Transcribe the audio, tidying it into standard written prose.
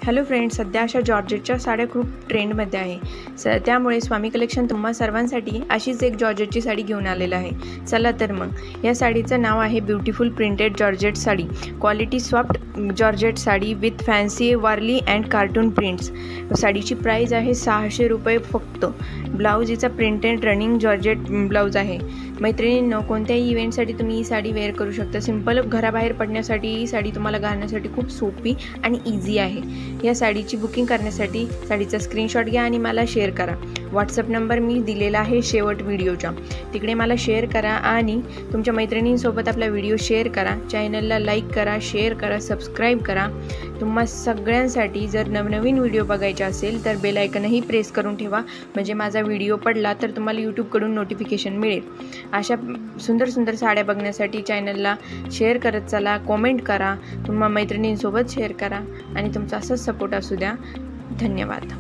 Hello friends, सध्या अशा जॉर्जेटच्या साड्या खूप ट्रेंडमध्ये आहे. त्यामुळे स्वामी कलेक्शन तुम्हा सर्वांसाठी अशीच एक जॉर्जेटची साडी घेऊन आलेलं आहे. चला तर मग या साडीचं नाव आहे beautiful printed georgette sari. Quality soft georgette sari with fancy Warli and cartoon prints. साडीची प्राईज आहे 600 रुपये फक्त. ब्लाऊज हिचा प्रिंटेड रनिंग जॉर्जेट ब्लाऊज आहे. मैत्रिणींनो, कोणत्याही इव्हेंटसाठी तुम्ही ही साडी वेअर करू शकता. सिंपल घराबाहेर पडण्यासाठी ही साडी तुम्हाला घालण्यासाठी खूप सोपी आणि इझी आहे. या साडीची बुकिंग करण्यासाठी साडीचा स्क्रीनशॉट घ्या आणि मला शेअर करा. व्हॉट्सअप नंबर मी दिलेला आहे शेवट व्हिडिओच्या, तिकडे मला शेअर करा आणि तुमच्या मैत्रिणींसोबत आपला व्हिडिओ शेअर करा. चॅनलला लाईक करा, शेअर करा, सबस्क्राईब करा. तुम्हा सगळ्यांसाठी जर नवनवीन व्हिडिओ बघायचे असेल तर बेल आयकनही प्रेस करून ठेवा, म्हणजे माझा व्हिडिओ पडला तर तुम्हाला यूट्यूबकडून नोटिफिकेशन मिळेल. अशा सुंदर सुंदर साड्या बघण्यासाठी चॅनलला शेअर करत चला, कॉमेंट करा, तुम्हा मैत्रिणींसोबत शेअर करा आणि तुमचा असंच सपोर्ट असू द्या. धन्यवाद.